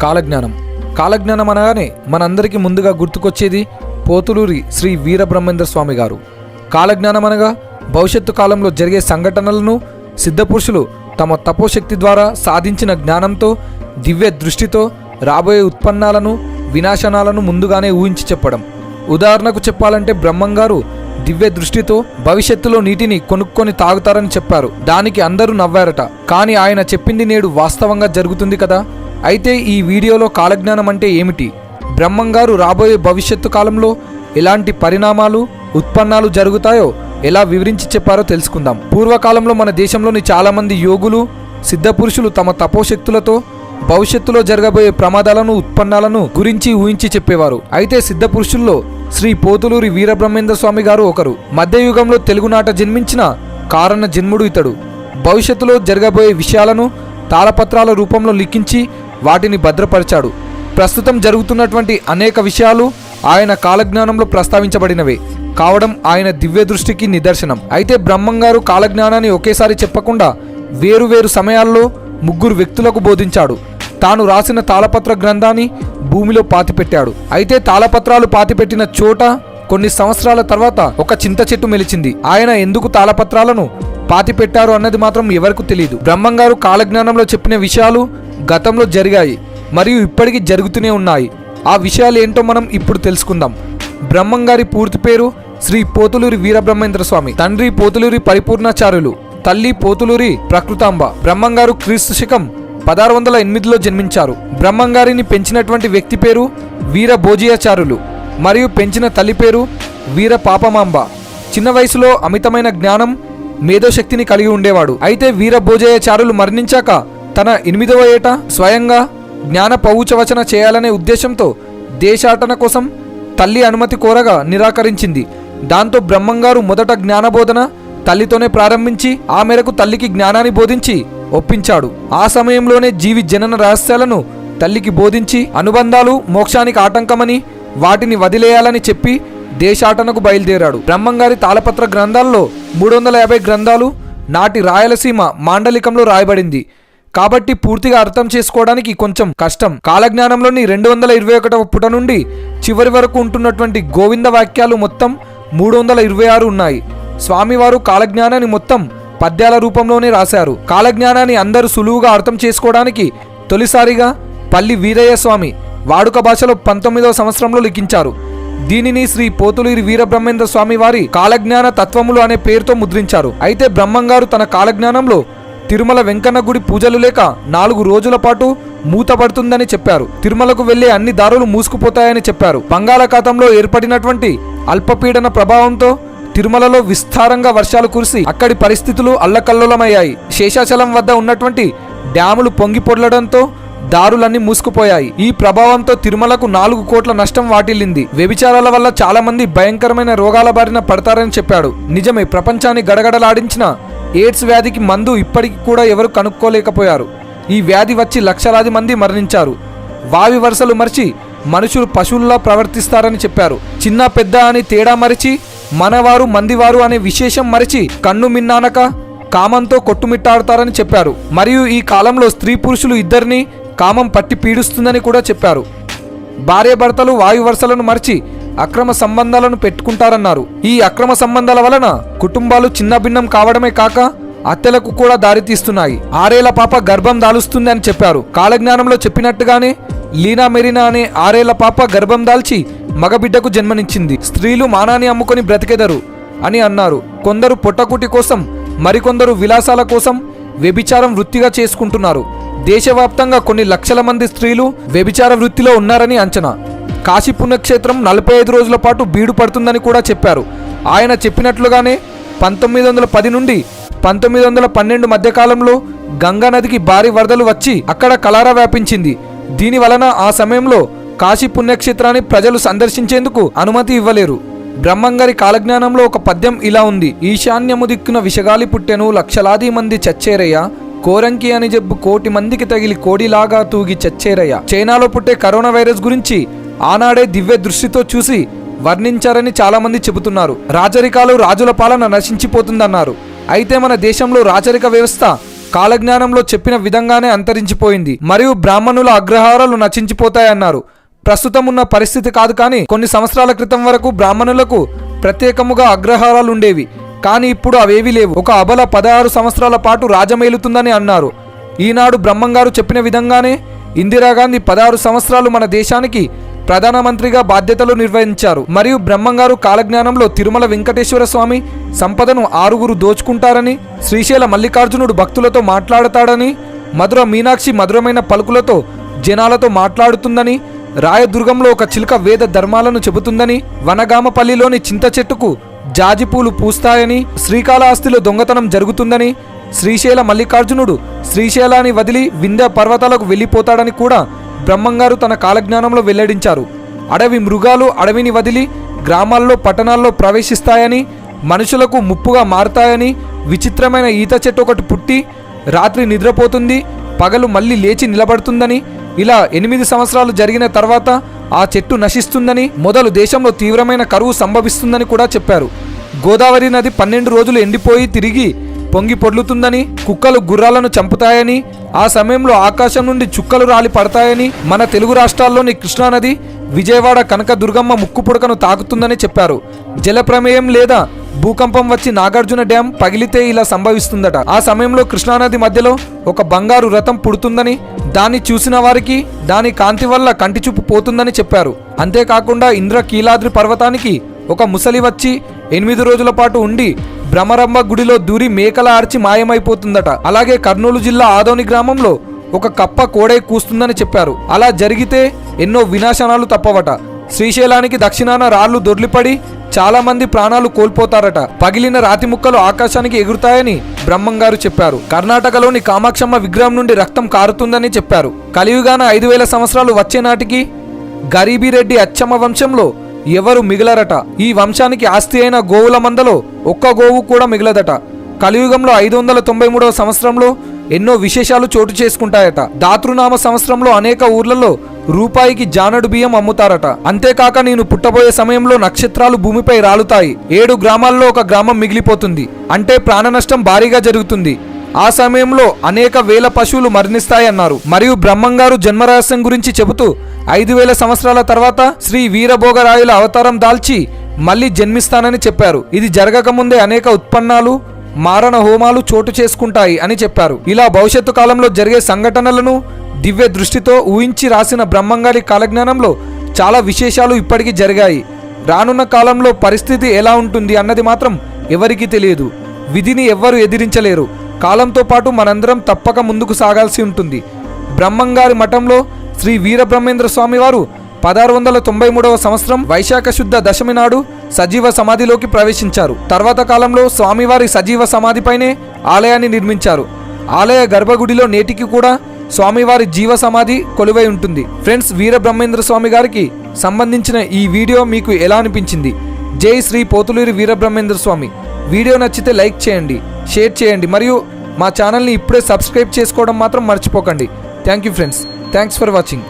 కాలజ్ఞానం. కాలజ్ఞానం అనగానే మనందరికీ ముందుగా గుర్తుకొచ్చేది పోతులూరి శ్రీ వీరబ్రహ్మేంద్ర స్వామి గారు. కాలజ్ఞానం అనగా భవిష్యత్తు కాలంలో జరిగే సంఘటనలను సిద్ధపురుషులు తమ తపోశక్తి ద్వారా సాధించిన జ్ఞానంతో, దివ్య దృష్టితో రాబోయే ఉత్పన్నాలను, వినాశనాలను ముందుగానే ఊహించి చెప్పడం. ఉదాహరణకు చెప్పాలంటే బ్రహ్మంగారు దివ్య దృష్టితో భవిష్యత్తులో నీటిని కొనుక్కొని తాగుతారని చెప్పారు. దానికి అందరూ నవ్వారట. కానీ ఆయన చెప్పింది నేడు వాస్తవంగా జరుగుతుంది కదా. అయితే ఈ వీడియోలో కాలజ్ఞానం అంటే ఏమిటి, బ్రహ్మంగారు రాబోయే భవిష్యత్తు కాలంలో ఎలాంటి పరిణామాలు, ఉత్పన్నాలు జరుగుతాయో ఎలా వివరించి చెప్పారో తెలుసుకుందాం. పూర్వకాలంలో మన దేశంలోని చాలామంది యోగులు, సిద్ధపురుషులు తమ తపోశక్తులతో భవిష్యత్తులో జరగబోయే ప్రమాదాలను, ఉత్పన్నాలను గురించి ఊహించి చెప్పేవారు. అయితే సిద్ధపురుషుల్లో శ్రీ పోతులూరి వీరబ్రహ్మేంద్ర స్వామి గారు ఒకరు. మధ్యయుగంలో తెలుగునాట జన్మించిన కారణ జన్ముడు ఇతడు. భవిష్యత్తులో జరగబోయే విషయాలను తాళపత్రాల రూపంలో లిఖించి వాటిని భద్రపరిచాడు. ప్రస్తుతం జరుగుతున్నటువంటి అనేక విషయాలు ఆయన కాలజ్ఞానంలో ప్రస్తావించబడినవే కావడం ఆయన దివ్య దృష్టికి నిదర్శనం. అయితే బ్రహ్మంగారు కాలజ్ఞానాన్ని ఒకేసారి చెప్పకుండా వేరువేరు సమయాల్లో ముగ్గురు వ్యక్తులకు బోధించాడు. తాను రాసిన తాళపత్ర గ్రంథాన్ని భూమిలో పాతిపెట్టాడు. అయితే తాళపత్రాలు పాతిపెట్టిన చోట కొన్ని సంవత్సరాల తర్వాత ఒక చింత చెట్టు మెలిచింది. ఆయన ఎందుకు తాళపత్రాలను పాతిపెట్టారు అన్నది మాత్రం ఎవరికి తెలియదు. బ్రహ్మంగారు కాలజ్ఞానంలో చెప్పిన విషయాలు గతంలో జరిగాయి మరియు ఇప్పటికీ జరుగుతూనే ఉన్నాయి. ఆ విషయాలు ఏంటో మనం ఇప్పుడు తెలుసుకుందాం. బ్రహ్మంగారి పూర్తి పేరు శ్రీ పోతులూరి వీరబ్రహ్మేంద్ర స్వామి. తండ్రి పోతులూరి పరిపూర్ణాచార్యులు, తల్లి పోతులూరి ప్రకృతాంబ. బ్రహ్మంగారు క్రీస్తు శకం 1608లో జన్మించారు. బ్రహ్మంగారిని పెంచినటువంటి వ్యక్తి పేరు వీర భోజయాచార్యులు మరియు పెంచిన తల్లి పేరు వీర పాపమాంబ. చిన్న వయసులో అమితమైన జ్ఞానం, మేధోశక్తిని కలిగి ఉండేవాడు. అయితే వీర భోజయాచార్యులు మరణించాక తన 8వ ఏట స్వయంగా జ్ఞాన పౌచవచన చేయాలనే ఉద్దేశంతో దేశాటన కోసం తల్లి అనుమతి కోరగా నిరాకరించింది. దాంతో బ్రహ్మంగారు మొదట జ్ఞానబోధన తల్లితోనే ప్రారంభించి ఆ మేరకు తల్లికి జ్ఞానాన్ని బోధించి ఒప్పించాడు. ఆ సమయంలోనే జీవి జనన రహస్యాలను తల్లికి బోధించి అనుబంధాలు మోక్షానికి ఆటంకమని వాటిని వదిలేయాలని చెప్పి దేశాటనకు బయలుదేరాడు. బ్రహ్మంగారి తాళపత్ర గ్రంథాల్లో 350 గ్రంథాలు నాటి రాయలసీమ మాండలికంలో రాయబడింది కాబట్టి పూర్తిగా అర్థం చేసుకోవడానికి కొంచెం కష్టం. కాలజ్ఞానంలోని 221వ పుట నుండి చివరి వరకు ఉంటున్నటువంటి గోవింద వాక్యాలు మొత్తం 326 ఉన్నాయి. స్వామివారు కాలజ్ఞానాన్ని మొత్తం పద్యాల రూపంలోనే రాశారు. కాలజ్ఞానాన్ని అందరూ సులువుగా అర్థం చేసుకోవడానికి తొలిసారిగా పల్లి వీరయ్య స్వామి వాడుక భాషలో 19వ సంవత్సరంలో లిఖించారు. దీనిని శ్రీ పోతులూరి వీరబ్రహ్మేంద్ర స్వామి వారి కాలజ్ఞాన తత్వములు అనే పేరుతో ముద్రించారు. అయితే బ్రహ్మంగారు తన కాలజ్ఞానంలో తిరుమల వెంకన్న గుడి పూజలు లేక 4 రోజుల పాటు మూతపడుతుందని చెప్పారు. తిరుమలకు వెళ్లే అన్ని దారులు మూసుకుపోతాయని చెప్పారు. బంగాళాఖాతంలో ఏర్పడినటువంటి అల్పపీడన ప్రభావంతో తిరుమలలో విస్తారంగా వర్షాలు కురిసి అక్కడి పరిస్థితులు అల్లకల్లోలమయ్యాయి. శేషాచలం వద్ద ఉన్నటువంటి డ్యాములు పొంగి పొర్లడంతో దారులన్నీ మూసుకుపోయాయి. ఈ ప్రభావంతో తిరుమలకు 4 కోట్ల నష్టం వాటిల్లింది. వ్యభిచారాల వల్ల చాలా మంది భయంకరమైన రోగాల బారిన పడతారని చెప్పాడు. నిజమే, ప్రపంచాన్ని గడగడలాడించిన ఎయిడ్స్ వ్యాధికి మందు ఇప్పటికి కూడా ఎవరు కనుక్కోలేకపోయారు. ఈ వ్యాధి వచ్చి లక్షలాది మంది మరణించారు. వావి వరుసలు మరిచి మనుషులు పశువుల్లా ప్రవర్తిస్తారని చెప్పారు. చిన్న పెద్ద అని తేడా మరిచి మనవారు మందివారు అనే విశేషం మరిచి కన్ను మిన్నానక కామంతో కొట్టుమిట్టాడుతారని చెప్పారు. మరియు ఈ కాలంలో స్త్రీ పురుషులు ఇద్దరిని కామం పట్టి పీడిస్తుందని కూడా చెప్పారు. భార్యాభర్తలు వాయు వరుసలను మరిచి అక్రమ సంబంధాలను పెట్టుకుంటారన్నారు. ఈ అక్రమ సంబంధాల వలన కుటుంబాలు చిన్నభిన్నం కావడమే కాక హత్యలకు కూడా దారితీస్తున్నాయి. 6 ఏళ్ల పాప గర్భం దాలుస్తుంది అని చెప్పారు. కాలజ్ఞానంలో చెప్పినట్టుగానే లీనా మెరీనా అనే 6 ఏళ్ల పాప గర్భం దాల్చి మగబిడ్డకు జన్మనిచ్చింది. స్త్రీలు మానాన్ని అమ్ముకొని బ్రతికెదరు అని అన్నారు. కొందరు పొట్టకుటి కోసం, మరికొందరు విలాసాల కోసం వ్యభిచారం వృత్తిగా చేసుకుంటున్నారు. దేశవ్యాప్తంగా కొన్ని లక్షల మంది స్త్రీలు వ్యభిచార వృత్తిలో ఉన్నారని అంచనా. కాశీ పుణ్యక్షేత్రం 45 రోజుల పాటు బీడు పడుతుందని కూడా చెప్పారు. ఆయన చెప్పినట్లుగానే 1910 నుండి 1912 మధ్యకాలంలో గంగా నదికి భారీ వరదలు వచ్చి అక్కడ కలరా వ్యాపించింది. దీని వలన ఆ సమయంలో కాశీ పుణ్యక్షేత్రాన్ని ప్రజలు సందర్శించేందుకు అనుమతి ఇవ్వలేరు. బ్రహ్మంగారి కాలజ్ఞానంలో ఒక పద్యం ఇలా ఉంది. ఈశాన్యము దిక్కున విషగాలి పుట్టెను, లక్షలాది మంది చచ్చేరయ్య, కోరంకి అని జబ్బు 1 కోటి మందికి తగిలి కోడిలాగా తూగి చచ్చేరయ్య. చైనాలో పుట్టే కరోనా వైరస్ గురించి ఆనాడే దివ్య దృష్టితో చూసి వర్ణించారని చాలా మంది చెబుతున్నారు. రాజరికాలు, రాజుల పాలన నశించిపోతుందన్నారు. అయితే మన దేశంలో రాచరిక వ్యవస్థ కాలజ్ఞానంలో చెప్పిన విధంగానే అంతరించిపోయింది మరియు బ్రాహ్మణుల అగ్రహారాలు నశించిపోతాయన్నారు. ప్రస్తుతం ఉన్న పరిస్థితి కాదు, కానీ కొన్ని సంవత్సరాల క్రితం వరకు బ్రాహ్మణులకు ప్రత్యేకముగా అగ్రహారాలు ఉండేవి. కానీ ఇప్పుడు అవేవీ లేవు. ఒక అబల 16 సంవత్సరాల పాటు రాజమేలుతుందని అన్నారు. ఈనాడు బ్రహ్మంగారు చెప్పిన విధంగానే ఇందిరాగాంధీ 16 సంవత్సరాలు మన దేశానికి ప్రధానమంత్రిగా బాధ్యతలు నిర్వహించారు. మరియు బ్రహ్మంగారు కాలజ్ఞానంలో తిరుమల వెంకటేశ్వర స్వామి సంపదను 6 దోచుకుంటారని, శ్రీశైల మల్లికార్జునుడు భక్తులతో మాట్లాడతాడని, మధుర మీనాక్షి మధురమైన పలుకులతో జనాలతో మాట్లాడుతుందని, రాయదుర్గంలో ఒక చిలుక వేద ధర్మాలను చెబుతుందని, వనగామపల్లిలోని చింత చెట్టుకు జాజిపూలు పూస్తాయని, శ్రీకాళహస్తిలో దొంగతనం జరుగుతుందని, శ్రీశైల మల్లికార్జునుడు శ్రీశైలాన్ని వదిలి వింధ్య పర్వతాలకు వెళ్ళిపోతాడని కూడా బ్రహ్మంగారు తన కాలజ్ఞానంలో వెల్లడించారు. అడవి మృగాలు అడవిని వదిలి గ్రామాల్లో పట్టణాల్లో ప్రవేశిస్తాయని, మనుషులకు ముప్పుగా మారుతాయని, విచిత్రమైన ఈత చెట్టు ఒకటి పుట్టి రాత్రి నిద్రపోతుంది, పగలు మళ్ళీ లేచి నిలబడుతుందని, ఇలా 8 సంవత్సరాలు జరిగిన తర్వాత ఆ చెట్టు నశిస్తుందని, మొదలు దేశంలో తీవ్రమైన కరువు సంభవిస్తుందని కూడా చెప్పారు. గోదావరి నది 12 రోజులు ఎండిపోయి తిరిగి పొంగి పొర్లుతుందని, కుక్కలు గుర్రాలను చంపుతాయని, ఆ సమయంలో ఆకాశం నుండి చుక్కలు రాలి పడతాయని, మన తెలుగు రాష్ట్రాల్లోని కృష్ణానది విజయవాడ కనకదుర్గమ్మ ముక్కుపుడకను తాకుతుందని చెప్పారు. జలప్రమేయం లేదా భూకంపం వచ్చి నాగార్జున డ్యాం పగిలితే ఇలా సంభవిస్తుందట. ఆ సమయంలో కృష్ణానది మధ్యలో ఒక బంగారు రథం పుడుతుందని, దాన్ని చూసిన వారికి దాని కాంతి వల్ల కంటిచూపు పోతుందని చెప్పారు. అంతేకాకుండా ఇంద్రకీలాద్రి పర్వతానికి ఒక ముసలి వచ్చి 8 రోజుల పాటు ఉండి భ్రమరంభ గుడిలో దూరి మేకల ఆర్చి మాయమైపోతుందట. అలాగే కర్నూలు జిల్లా ఆదోని గ్రామంలో ఒక కప్ప కోడై కూస్తుందని చెప్పారు. అలా జరిగితే ఎన్నో వినాశనాలు తప్పవట. శ్రీశైలానికి దక్షిణాన రాళ్లు దొర్లిపడి చాలా మంది ప్రాణాలు కోల్పోతారట. పగిలిన రాతి ముక్కలు ఆకాశానికి ఎగురుతాయని బ్రహ్మంగారు చెప్పారు. కర్ణాటకలోని కామాక్షమ్మ విగ్రహం నుండి రక్తం కారుతుందని చెప్పారు. కలియుగాన 5000 సంవత్సరాలు వచ్చే నాటికి గరీబిరెడ్డి అచ్చమ్మ వంశంలో ఎవరు మిగలరట. ఈ వంశానికి ఆస్తి అయిన గోవుల మందలో ఒక్క గోవు కూడా మిగలదట. కలియుగంలో 593వ సంవత్సరంలో ఎన్నో విశేషాలు చోటు చేసుకుంటాయట. దాతృనామ సంవత్సరంలో అనేక ఊర్లలో రూపాయికి జానడు బియ్యం అమ్ముతారట. అంతేకాక నేను పుట్టబోయే సమయంలో నక్షత్రాలు భూమిపై రాలుతాయి. 7 గ్రామాల్లో ఒక గ్రామం మిగిలిపోతుంది. అంటే ప్రాణ నష్టం భారీగా జరుగుతుంది. ఆ సమయంలో అనేక వేల పశువులు మరణిస్తాయన్నారు. మరియు బ్రహ్మంగారు జన్మరహస్యం గురించి చెబుతూ 5000 సంవత్సరాల తర్వాత శ్రీ వీరభోగరాయుల అవతారం దాల్చి మళ్ళీ జన్మిస్తానని చెప్పారు. ఇది జరగకముందే అనేక ఉత్పన్నాలు మారణ హోమాలు చోటు చేసుకుంటాయి అని చెప్పారు. ఇలా భవిష్యత్తు కాలంలో జరిగే సంఘటనలను దివ్య దృష్టితో ఊహించి రాసిన బ్రహ్మంగారి కాలజ్ఞానంలో చాలా విశేషాలు ఇప్పటికీ జరిగాయి. రానున్న కాలంలో పరిస్థితి ఎలా ఉంటుంది అన్నది మాత్రం ఎవరికీ తెలియదు. విధిని ఎవ్వరూ ఎదిరించలేరు. కాలంతో పాటు మనందరం తప్పక ముందుకు సాగాల్సి ఉంటుంది. బ్రహ్మంగారి మఠంలో శ్రీ వీరబ్రహ్మేంద్ర స్వామి వారు 1693వ సంవత్సరం వైశాఖ శుద్ధ దశమి నాడు సజీవ సమాధిలోకి ప్రవేశించారు. తర్వాత కాలంలో స్వామివారి సజీవ సమాధిపైనే ఆలయాన్ని నిర్మించారు. ఆలయ గర్భగుడిలో నేటికి కూడా స్వామివారి జీవ సమాధి కొలువై ఉంటుంది. ఫ్రెండ్స్, వీరబ్రహ్మేంద్ర స్వామి గారికి సంబంధించిన ఈ వీడియో మీకు ఎలా అనిపించింది? జై శ్రీ పోతులూరి వీరబ్రహ్మేంద్ర స్వామి. వీడియో నచ్చితే లైక్ చేయండి, షేర్ చేయండి మరియు మా ఛానల్ని ఇప్పుడే సబ్స్క్రైబ్ చేసుకోవడం మాత్రం మర్చిపోకండి. Thank you friends. Thanks for watching.